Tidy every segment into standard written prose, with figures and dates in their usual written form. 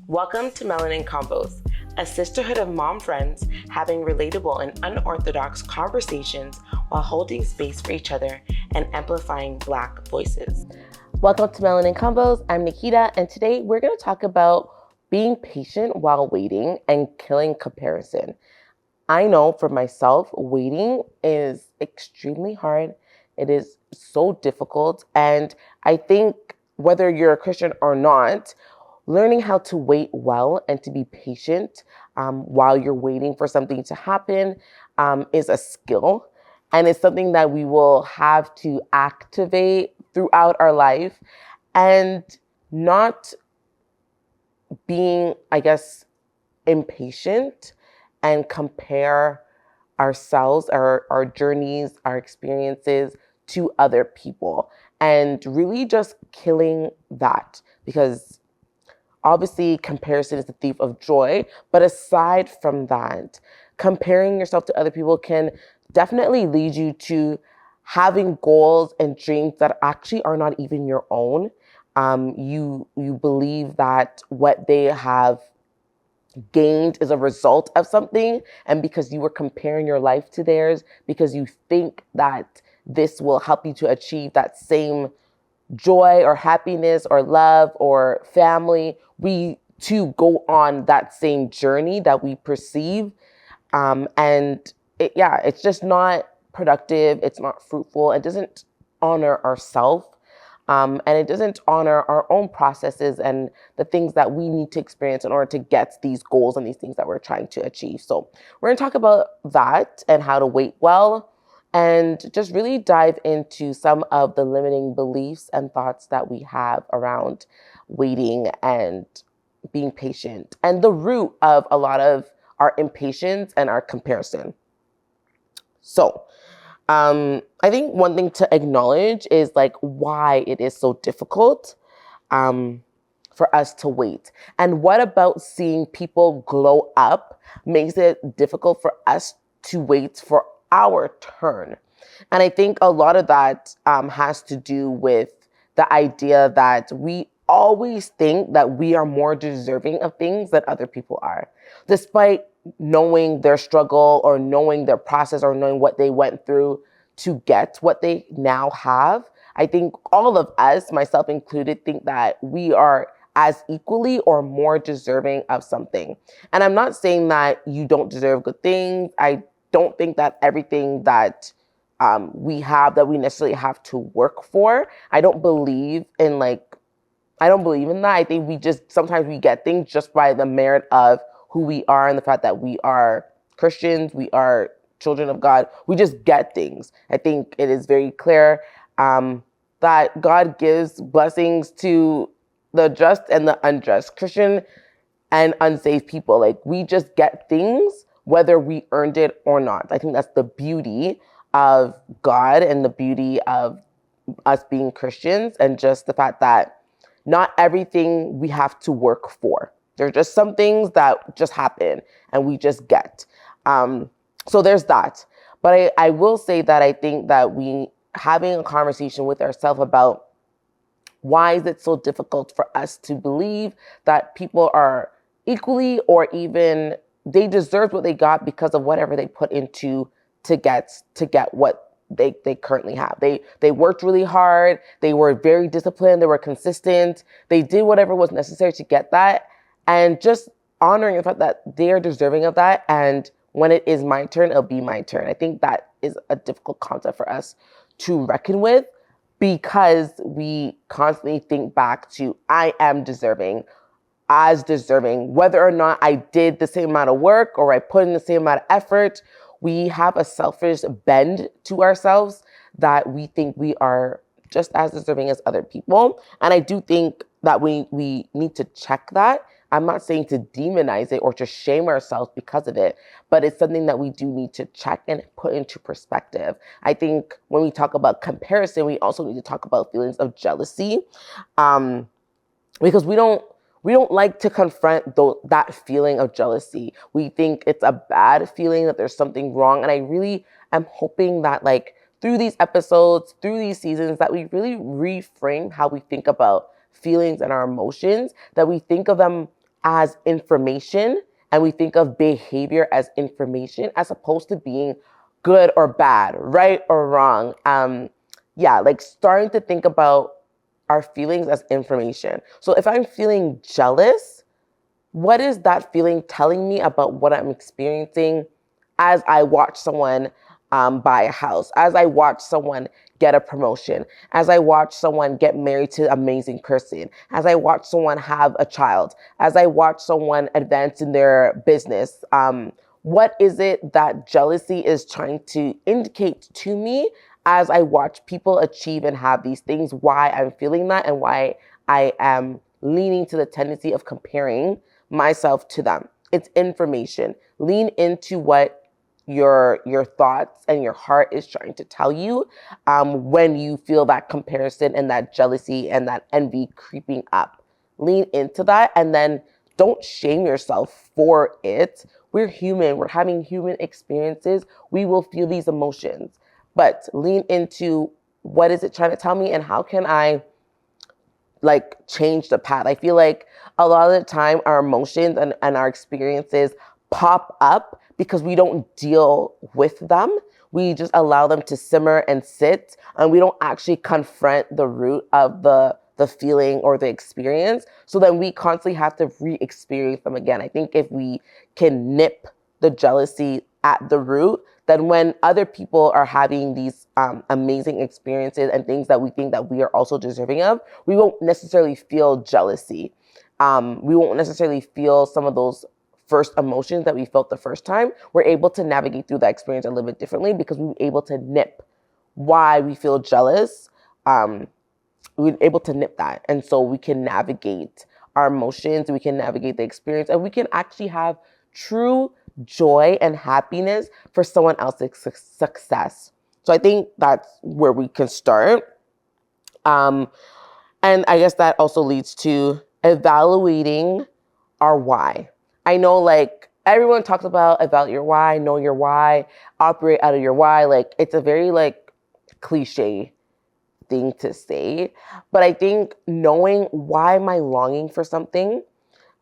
Welcome to Melanin Convos, a sisterhood of mom friends having relatable and unorthodox conversations while holding space for each other and amplifying Black voices. Welcome to Melanin Convos. I'm Nikita, and today we're going to talk about being patient while waiting and killing comparison. I know for myself, waiting is extremely hard. It is so difficult, and I think whether you're a Christian or not, learning how to wait well and to be patient while you're waiting for something to happen is a skill. And it's something that we will have to activate throughout our life and not being, impatient and compare ourselves, our journeys, our experiences to other people, and really just killing that, because obviously, comparison is the thief of joy. But aside from that, comparing yourself to other people can definitely lead you to having goals and dreams that actually are not even your own. You believe that what they have gained is a result of something, and because you were comparing your life to theirs, because you think that this will help you to achieve that same joy or happiness or love or family, we too go on that same journey that we perceive. It's just not productive. It's not fruitful. It doesn't honor ourselves. And it doesn't honor our own processes and the things that we need to experience in order to get these goals and these things that we're trying to achieve. So we're going to talk about that and how to wait well, and just really dive into some of the limiting beliefs and thoughts that we have around waiting and being patient, and the root of a lot of our impatience and our comparison. So, I think one thing to acknowledge is why it is so difficult for us to wait. And what about seeing people glow up makes it difficult for us to wait for our turn? And I think a lot of that has to do with the idea that we always think that we are more deserving of things than other people are, despite knowing their struggle or knowing their process or knowing what they went through to get what they now have. I think all of us, myself included, think that we are as equally or more deserving of something. And I'm not saying that you don't deserve good things. I don't think that everything that we have that we necessarily have to work for. I don't believe in that. I think sometimes we get things just by the merit of who we are and the fact that we are Christians, we are children of God. We just get things. I think it is very clear that God gives blessings to the just and the unjust, Christian and unsaved people. We just get things whether we earned it or not. I think that's the beauty of God and the beauty of us being Christians, and just the fact that not everything we have to work for. There are just some things that just happen and we just get. So there's that. But I will say that I think that we having a conversation with ourselves about why is it so difficult for us to believe that people are equally or even they deserved what they got because of whatever they put into to get what they currently have. They worked really hard. They were very disciplined. They were consistent. They did whatever was necessary to get that, and just honoring the fact that they are deserving of that. And when it is my turn, it'll be my turn. I think that is a difficult concept for us to reckon with, because we constantly think back to I am deserving, as deserving, whether or not I did the same amount of work or I put in the same amount of effort. We have a selfish bend to ourselves that we think we are just as deserving as other people. And I do think that we need to check that. I'm not saying to demonize it or to shame ourselves because of it, but it's something that we do need to check and put into perspective. I think when we talk about comparison, we also need to talk about feelings of jealousy, because we don't like to confront that feeling of jealousy. We think it's a bad feeling, that there's something wrong. And I really am hoping that through these episodes, through these seasons, that we really reframe how we think about feelings and our emotions, that we think of them as information, and we think of behavior as information as opposed to being good or bad, right or wrong. Like starting to think about our feelings as information. So if I'm feeling jealous, what is that feeling telling me about what I'm experiencing as I watch someone buy a house, as I watch someone get a promotion, as I watch someone get married to an amazing person, as I watch someone have a child, as I watch someone advance in their business? What is it that jealousy is trying to indicate to me as I watch people achieve and have these things, why I'm feeling that and why I am leaning to the tendency of comparing myself to them? It's information. Lean into what your thoughts and your heart is trying to tell you when you feel that comparison and that jealousy and that envy creeping up. Lean into that, and then don't shame yourself for it. We're human. We're having human experiences. We will feel these emotions, but lean into what is it trying to tell me and how can I like change the path. I feel like a lot of the time our emotions and our experiences pop up because we don't deal with them. We just allow them to simmer and sit, and we don't actually confront the root of the feeling or the experience. So then we constantly have to re-experience them again. I think if we can nip the jealousy at the root, then when other people are having these amazing experiences and things that we think that we are also deserving of, we won't necessarily feel jealousy. We won't necessarily feel some of those first emotions that we felt the first time. We're able to navigate through that experience a little bit differently because we were able to nip why we feel jealous. We're able to nip that. And so we can navigate our emotions, we can navigate the experience, and we can actually have true joy and happiness for someone else's success. So I think that's where we can start. And I guess that also leads to evaluating our why. I know like everyone talks about evaluate your why, know your why, operate out of your why. Like it's a very like cliche thing to say, but I think knowing why am I longing for something,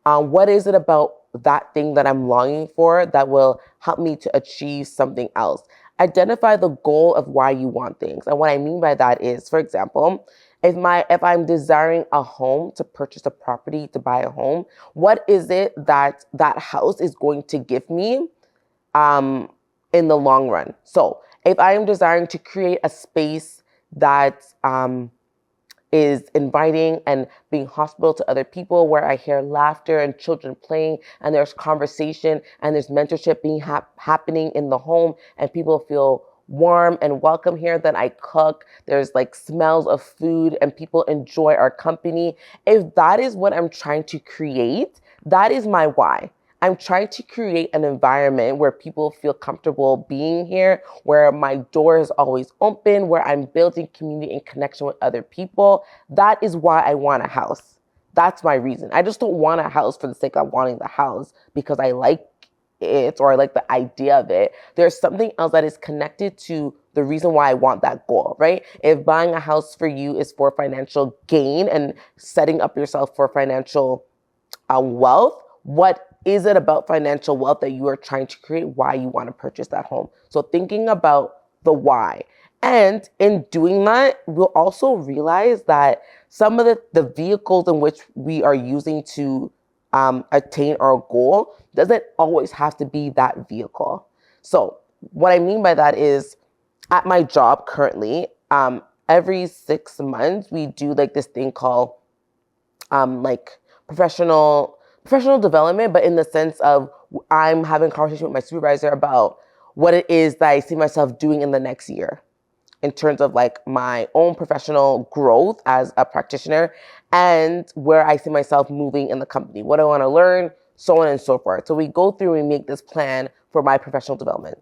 what is it about that thing that I'm longing for that will help me to achieve something else? Identify the goal of why you want things. And what I mean by that is, for example, if I'm desiring a home, to purchase a property, to buy a home, what is it that that house is going to give me in the long run? So if I am desiring to create a space that is inviting and being hospitable to other people, where I hear laughter and children playing and there's conversation and there's mentorship being happening in the home and people feel warm and welcome here, then I cook. There's like smells of food and people enjoy our company. If that is what I'm trying to create, that is my why. I'm trying to create an environment where people feel comfortable being here, where my door is always open, where I'm building community and connection with other people. That is why I want a house. That's my reason. I just don't want a house for the sake of wanting the house because I like it or I like the idea of it. There's something else that is connected to the reason why I want that goal, right? If buying a house for you is for financial gain and setting up yourself for financial wealth, what is it about financial wealth that you are trying to create, why you want to purchase that home? So thinking about the why. And in doing that, we'll also realize that some of the vehicles in which we are using to attain our goal doesn't always have to be that vehicle. So what I mean by that is at my job currently, every 6 months, we do like this thing called like professional development, but in the sense of I'm having a conversation with my supervisor about what it is that I see myself doing in the next year in terms of like my own professional growth as a practitioner and where I see myself moving in the company, what I want to learn, so on and so forth. So we go through and make this plan for my professional development.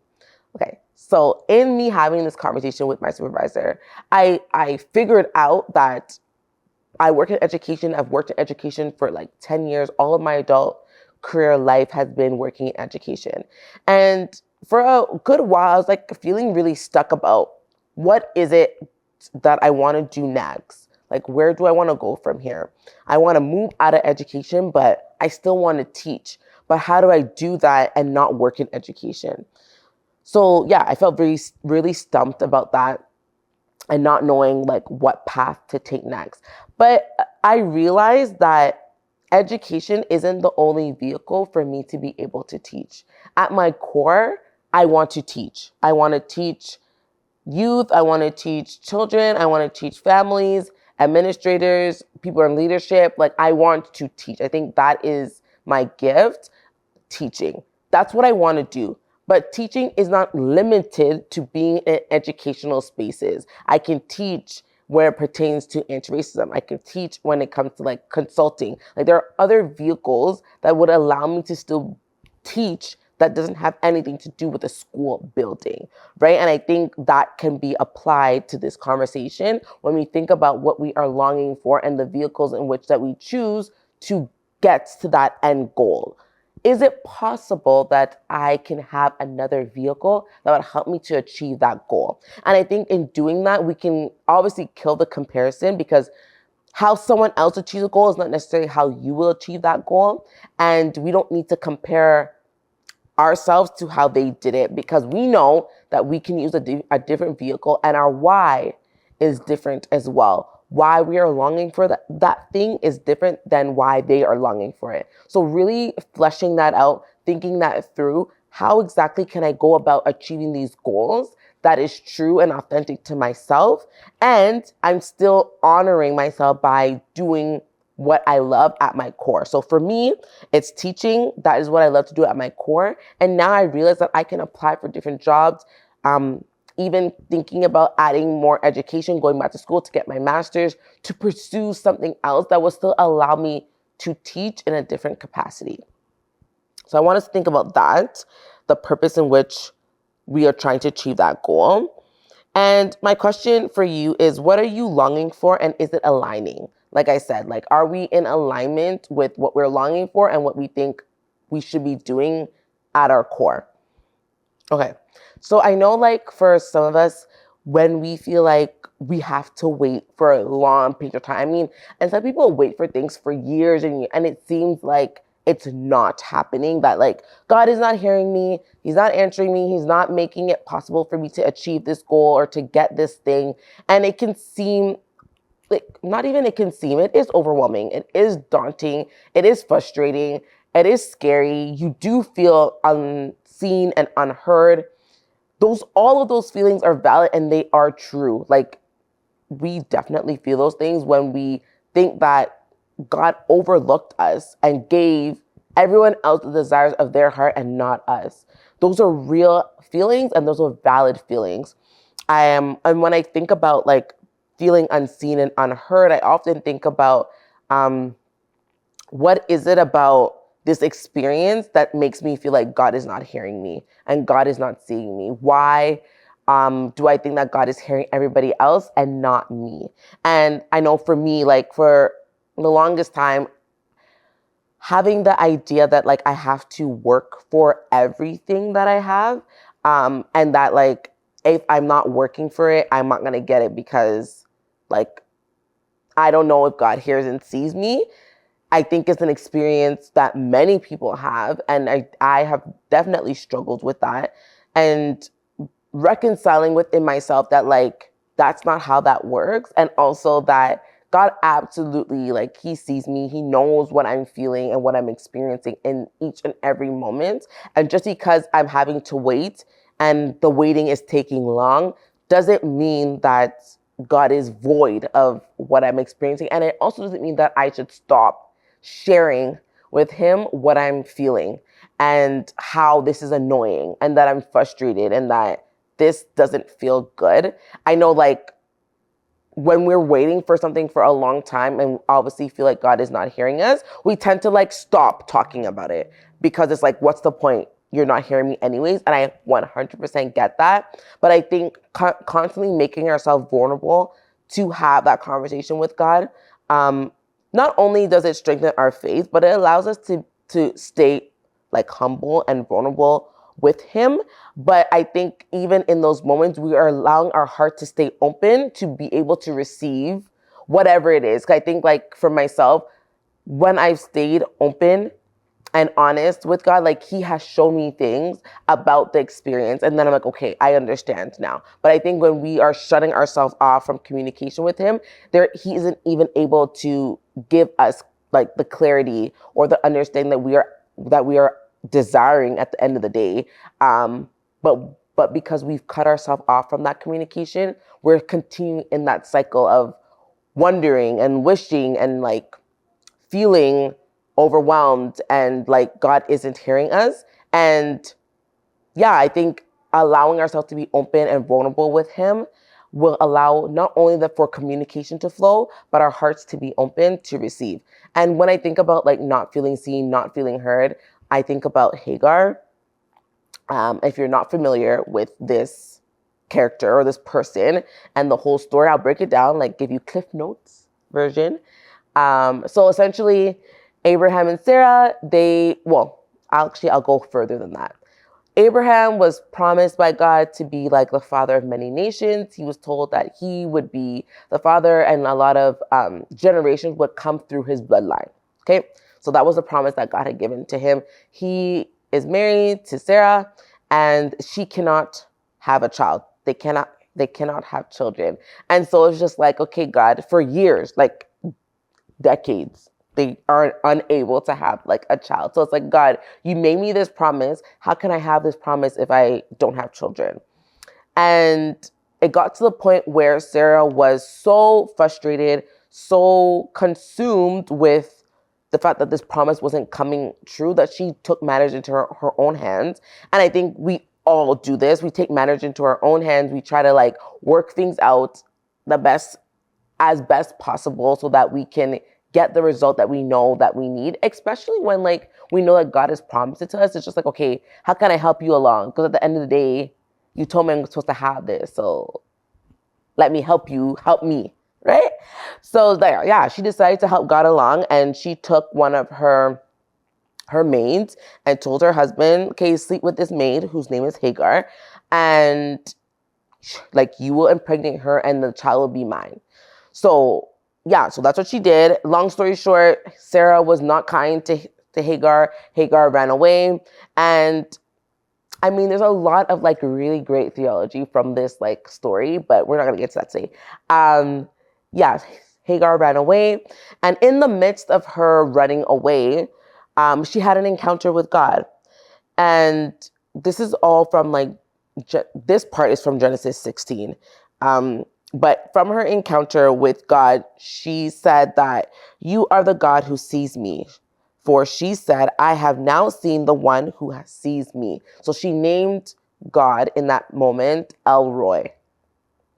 Okay, so in me having this conversation with my supervisor, I figured out that I work in education. I've worked in education for like 10 years. All of my adult career life has been working in education. And for a good while, I was like feeling really stuck about what is it that I want to do next? Like, where do I want to go from here? I want to move out of education, but I still want to teach, but how do I do that and not work in education? So yeah, I felt really stumped about that and not knowing like what path to take next. But I realized that education isn't the only vehicle for me to be able to teach. At my core, I want to teach. I want to teach youth. I want to teach children. I want to teach families, administrators, people in leadership. Like, I want to teach. I think that is my gift, teaching. That's what I want to do. But teaching is not limited to being in educational spaces. I can teach where it pertains to anti-racism. I can teach when it comes to like consulting. Like, there are other vehicles that would allow me to still teach that doesn't have anything to do with a school building, right? And I think that can be applied to this conversation when we think about what we are longing for and the vehicles in which that we choose to get to that end goal. Is it possible that I can have another vehicle that would help me to achieve that goal? And I think in doing that, we can obviously kill the comparison, because how someone else achieves a goal is not necessarily how you will achieve that goal. And we don't need to compare ourselves to how they did it, because we know that we can use a different vehicle, and our why is different as well. Why we are longing for that thing is different than why they are longing for it. So really fleshing that out, thinking that through, how exactly can I go about achieving these goals that is true and authentic to myself, and I'm still honoring myself by doing what I love at my core. So for me, it's teaching. That is what I love to do at my core. And now I realize that I can apply for different jobs, even thinking about adding more education, going back to school to get my master's, to pursue something else that will still allow me to teach in a different capacity. So I want us to think about that, the purpose in which we are trying to achieve that goal. And my question for you is, what are you longing for, and is it aligning? Like I said, like, are we in alignment with what we're longing for and what we think we should be doing at our core? Okay. So I know, like, for some of us, when we feel like we have to wait for a long period of time, I mean, and some people wait for things for years and it seems like it's not happening, that like God is not hearing me, he's not answering me, he's not making it possible for me to achieve this goal or to get this thing. And it can seem like, not even it can seem, it is overwhelming, it is daunting, it is frustrating, it is scary. You do feel unseen and unheard. All of those feelings are valid and they are true. Like, we definitely feel those things when we think that God overlooked us and gave everyone else the desires of their heart and not us. Those are real feelings and those are valid feelings. And when I think about like feeling unseen and unheard, I often think about what is it about this experience that makes me feel like God is not hearing me and God is not seeing me? Why do I think that God is hearing everybody else and not me? And I know for me, like for the longest time, having the idea that like I have to work for everything that I have, and that like if I'm not working for it, I'm not gonna get it because like I don't know if God hears and sees me. I think it's an experience that many people have, and I have definitely struggled with that, and reconciling within myself that like that's not how that works, and also that God absolutely, like, he sees me, he knows what I'm feeling and what I'm experiencing in each and every moment. And just because I'm having to wait and the waiting is taking long doesn't mean that God is void of what I'm experiencing. And it also doesn't mean that I should stop sharing with him what I'm feeling and how this is annoying and that I'm frustrated and that this doesn't feel good. I know, like, when we're waiting for something for a long time and obviously feel like God is not hearing us, we tend to like stop talking about it because it's like, what's the point? You're not hearing me anyways. And I 100% get that. But I think constantly making ourselves vulnerable to have that conversation with God, not only does it strengthen our faith, but it allows us to stay like humble and vulnerable with him. But I think even in those moments, we are allowing our heart to stay open to be able to receive whatever it is. I think, like, for myself, when I've stayed open and honest with God, like he has shown me things about the experience. And then I'm like, okay, I understand now. But I think when we are shutting ourselves off from communication with him, he isn't even able to give us like the clarity or the understanding that we are desiring at the end of the day. But because we've cut ourselves off from that communication, we're continuing in that cycle of wondering and wishing and like feeling overwhelmed and like God isn't hearing us. And yeah, I think allowing ourselves to be open and vulnerable with him will allow not only for communication to flow, but our hearts to be open to receive. And when I think about like not feeling seen, not feeling heard, I think about Hagar. If you're not familiar with this character or this person and the whole story, I'll break it down, like give you Cliff Notes version. So essentially, Abraham and Sarah, I'll go further than that. Abraham was promised by God to be like the father of many nations. He was told that he would be the father and a lot of generations would come through his bloodline. Okay, so that was a promise that God had given to him. He is married to Sarah and she cannot have a child. They cannot have children. And so it's just like, okay, God, for years, like decades, they are unable to have like a child. So it's like, God, you made me this promise. How can I have this promise if I don't have children? And it got to the point where Sarah was so frustrated, so consumed with the fact that this promise wasn't coming true that she took matters into her own hands. And I think we all do this. We take matters into our own hands. We try to like work things out as best possible so that we can get the result that we know that we need, especially when like we know that God has promised it to us. It's just like, okay, how can I help you along? Because at the end of the day, you told me I'm supposed to have this. So let me help you, help me, right? So there, yeah, she decided to help God along and she took one of her maids and told her husband, okay, sleep with this maid whose name is Hagar. And like you will impregnate her and the child will be mine. So yeah, so that's what she did. Long story short, Sarah was not kind to Hagar. Hagar ran away. And I mean, there's a lot of like really great theology from this like story, but we're not going to get to that today. Yeah, Hagar ran away. And in the midst of her running away, she had an encounter with God. And this is all from like, this part is from Genesis 16. But from her encounter with God, she said that you are the God who sees me. For she said, I have now seen the one who sees me. So she named God in that moment El-Roi,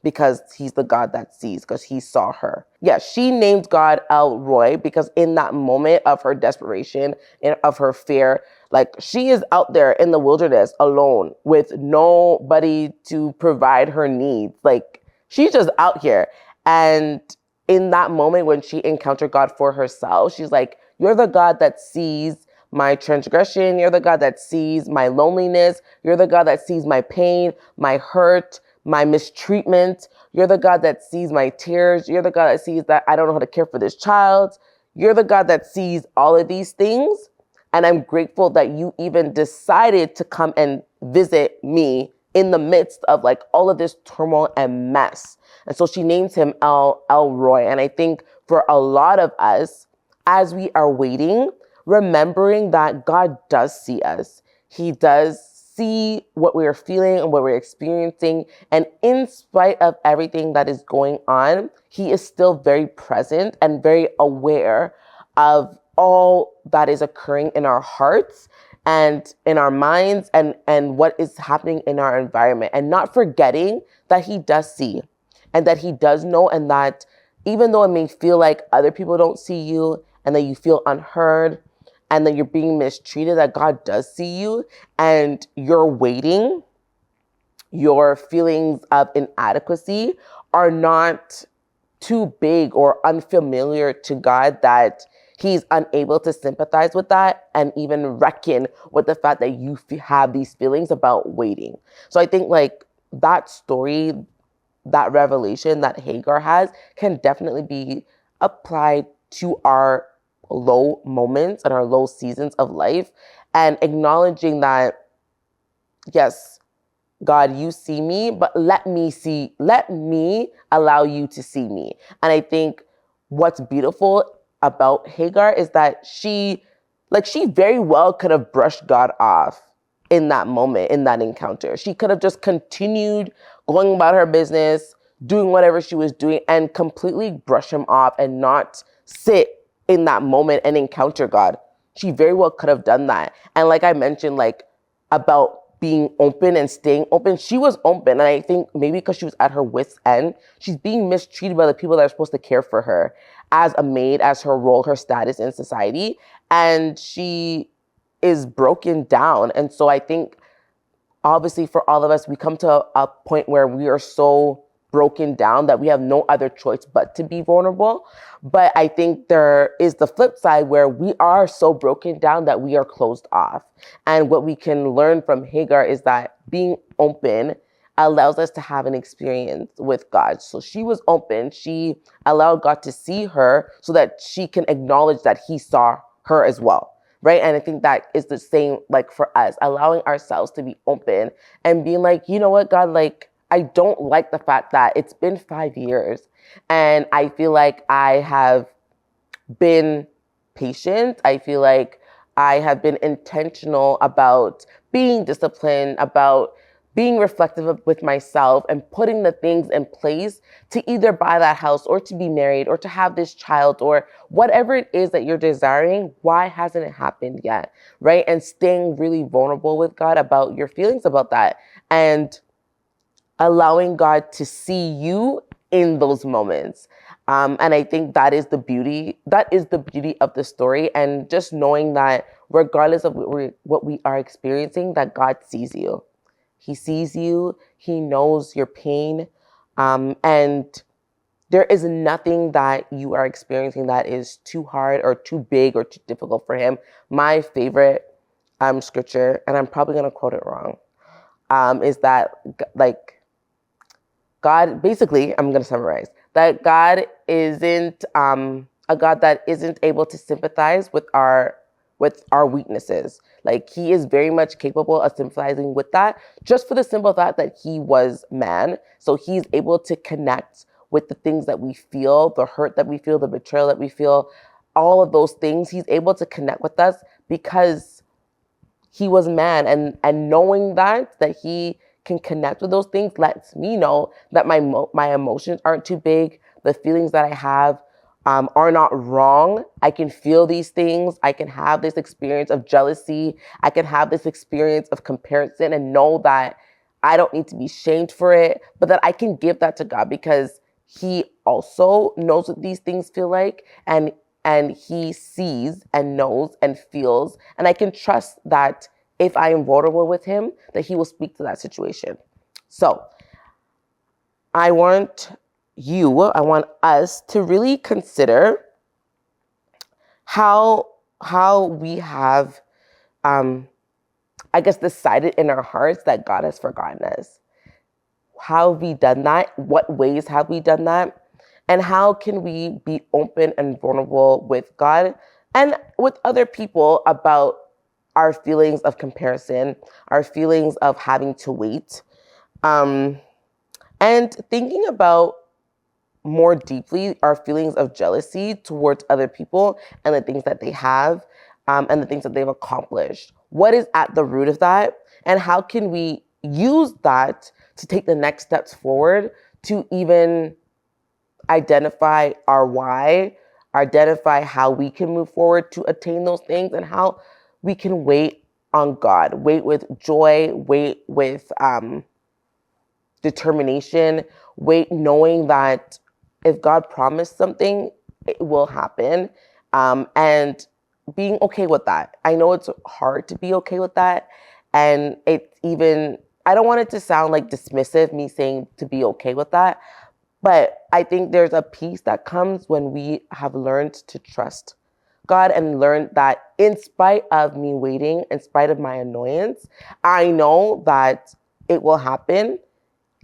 because he's the God that sees, because he saw her. Yeah, she named God El-Roi because in that moment of her desperation and of her fear, like she is out there in the wilderness alone with nobody to provide her needs. Like she's just out here. And in that moment when she encountered God for herself, she's like, you're the God that sees my transgression. You're the God that sees my loneliness. You're the God that sees my pain, my hurt, my mistreatment. You're the God that sees my tears. You're the God that sees that I don't know how to care for this child. You're the God that sees all of these things. And I'm grateful that you even decided to come and visit me in the midst of like all of this turmoil and mess. And so she names him El-Roi. And I think for a lot of us, as we are waiting, remembering that God does see us. He does see what we're feeling and what we're experiencing. And in spite of everything that is going on, he is still very present and very aware of all that is occurring in our hearts and in our minds and what is happening in our environment. And not forgetting that he does see and that he does know, and that even though it may feel like other people don't see you and that you feel unheard and that you're being mistreated, that God does see you and you're waiting, your feelings of inadequacy are not too big or unfamiliar to God that he's unable to sympathize with that and even reckon with the fact that you have these feelings about waiting. So I think like that story, that revelation that Hagar has can definitely be applied to our low moments and our low seasons of life, and acknowledging that, yes, God, you see me, but let me allow you to see me. And I think what's beautiful about Hagar is that she very well could have brushed God off in that moment, in that encounter. She could have just continued going about her business, doing whatever she was doing, and completely brush him off and not sit in that moment and encounter God. She very well could have done that. And like I mentioned, like about being open and staying open, she was open. And I think maybe because she was at her wit's end, she's being mistreated by the people that are supposed to care for her as a maid, as her role, her status in society. And she is broken down. And so I think obviously for all of us, we come to a point where we are so broken down that we have no other choice but to be vulnerable. But I think there is the flip side where we are so broken down that we are closed off. And what we can learn from Hagar is that being open allows us to have an experience with God. So she was open. She allowed God to see her so that she can acknowledge that he saw her as well. Right. And I think that is the same, like for us, allowing ourselves to be open and being like, you know what, God, like, I don't like the fact that it's been 5 years and I feel like I have been patient. I feel like I have been intentional about being disciplined, about being reflective with myself and putting the things in place to either buy that house or to be married or to have this child or whatever it is that you're desiring. Why hasn't it happened yet? Right? And staying really vulnerable with God about your feelings about that and allowing God to see you in those moments. And I think that is the beauty. That is the beauty of the story. And just knowing that regardless of what we are experiencing, that God sees you. He sees you. He knows your pain. And there is nothing that you are experiencing that is too hard or too big or too difficult for him. My favorite scripture, and I'm probably going to quote it wrong, is that like God, basically, I'm going to summarize, that God isn't a God that isn't able to sympathize with our weaknesses. Like he is very much capable of sympathizing with that just for the simple fact that he was man. So he's able to connect with the things that we feel, the hurt that we feel, the betrayal that we feel, all of those things. He's able to connect with us because he was man. And knowing that he can connect with those things lets me know that my emotions aren't too big. The feelings that I have are not wrong. I can feel these things. I can have this experience of jealousy. I can have this experience of comparison and know that I don't need to be shamed for it, but that I can give that to God because he also knows what these things feel like and he sees and knows and feels. And I can trust that if I am vulnerable with him, that he will speak to that situation. So I want us to really consider how we have, I guess, decided in our hearts that God has forgotten us. How have we done that? What ways have we done that? And how can we be open and vulnerable with God and with other people about our feelings of comparison, our feelings of having to wait, and thinking about more deeply our feelings of jealousy towards other people and the things that they have and the things that they've accomplished. What is at the root of that? And how can we use that to take the next steps forward to even identify our why, identify how we can move forward to attain those things, and how we can wait on God, wait with joy, wait with determination, wait knowing that if God promised something, it will happen, and being okay with that. I know it's hard to be okay with that, and I don't want it to sound like dismissive, me saying to be okay with that, but I think there's a peace that comes when we have learned to trust God and learned that in spite of me waiting, in spite of my annoyance, I know that it will happen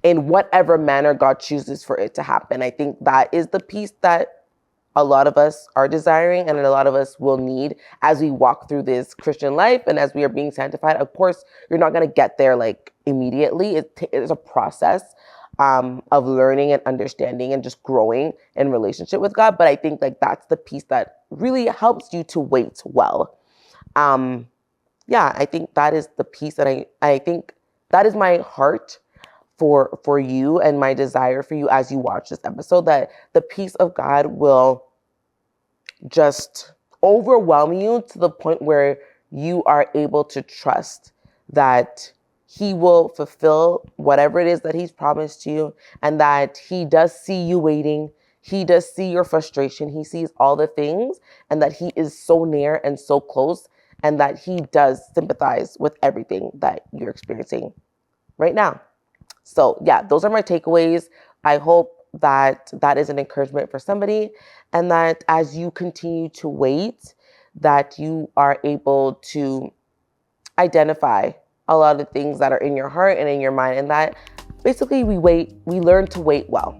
in whatever manner God chooses for it to happen. I think that is the peace that a lot of us are desiring and a lot of us will need as we walk through this Christian life and as we are being sanctified. Of course, you're not going to get there like immediately. It's a process of learning and understanding and just growing in relationship with God. But I think like that's the piece that really helps you to wait well. I think that is the piece that I think that is my heart for you and my desire for you as you watch this episode, that the peace of God will just overwhelm you to the point where you are able to trust that he will fulfill whatever it is that he's promised you, and that he does see you waiting. He does see your frustration. He sees all the things, and that he is so near and so close, and that he does sympathize with everything that you're experiencing right now. So yeah, those are my takeaways. I hope that that is an encouragement for somebody, and that as you continue to wait, that you are able to identify a lot of the things that are in your heart and in your mind, and that basically we learn to wait well.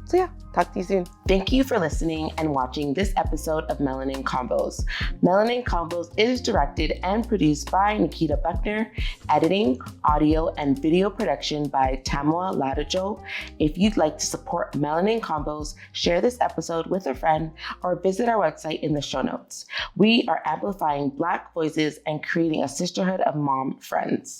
So yeah, talk to you soon. Thank you for listening and watching this episode of Melanin Convos. Melanin Convos is directed and produced by Nikita Buckner, editing, audio, and video production by Tamwa Ladajo. If you'd like to support Melanin Convos, share this episode with a friend or visit our website in the show notes. We are amplifying Black voices and creating a sisterhood of mom friends.